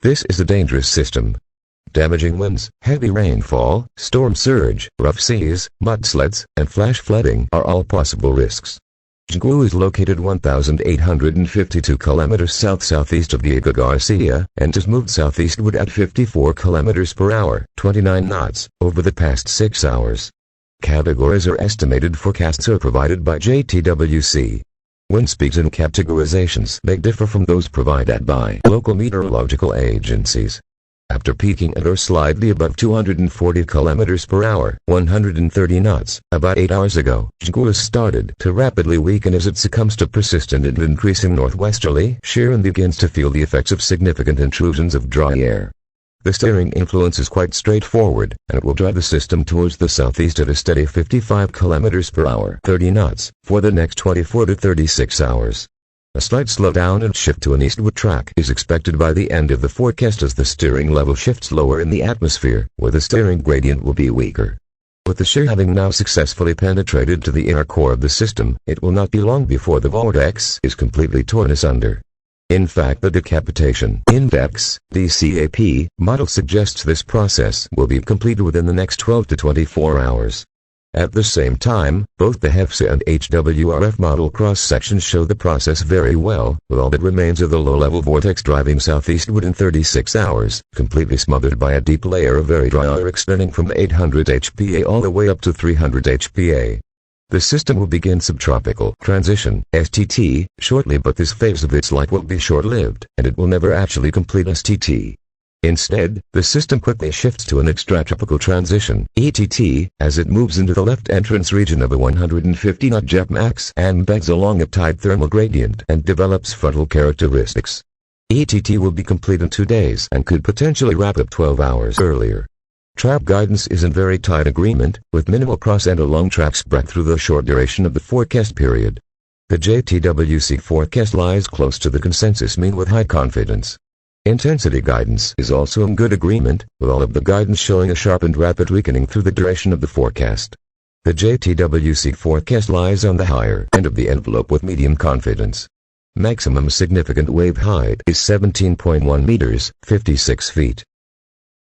This is a dangerous system. Damaging winds, heavy rainfall, storm surge, rough seas, mudslides, and flash flooding are all possible risks. Djoungou is located 1,852 kilometers south-southeast of Diego Garcia, and has moved southeastward at 54 kilometers per hour, 29 knots, over the past 6 hours. Categories or estimated forecasts are provided by JTWC. Wind speeds and categorizations may differ from those provided by local meteorological agencies. After peaking at or slightly above 240 km per hour, 130 knots, about 8 hours ago, Djoungou has started to rapidly weaken as it succumbs to persistent and increasing northwesterly shear and begins to feel the effects of significant intrusions of dry air. The steering influence is quite straightforward, and it will drive the system towards the southeast at a steady 55 km per hour, 30 knots, for the next 24 to 36 hours. A slight slowdown and shift to an eastward track is expected by the end of the forecast as the steering level shifts lower in the atmosphere, where the steering gradient will be weaker. With the shear having now successfully penetrated to the inner core of the system, it will not be long before the vortex is completely torn asunder. In fact, the decapitation index (DCAP) model suggests this process will be completed within the next 12 to 24 hours. At the same time, both the HEFSA and HWRF model cross-sections show the process very well, with all that remains of the low-level vortex driving southeastward in 36 hours, completely smothered by a deep layer of very dry air extending from 800 HPA all the way up to 300 HPA. The system will begin subtropical transition, STT, shortly, but this phase of its life will be short-lived, and it will never actually complete STT. Instead, the system quickly shifts to an extratropical transition, ETT, as it moves into the left entrance region of a 150-knot jet max and bends along a tight thermal gradient and develops frontal characteristics. ETT will be complete in 2 days and could potentially wrap up 12 hours earlier. Trap guidance is in very tight agreement, with minimal cross and along track spread through the short duration of the forecast period. The JTWC forecast lies close to the consensus mean with high confidence. Intensity guidance is also in good agreement, with all of the guidance showing a sharp and rapid weakening through the duration of the forecast. The JTWC forecast lies on the higher end of the envelope with medium confidence. Maximum significant wave height is 17.1 meters, 56 feet.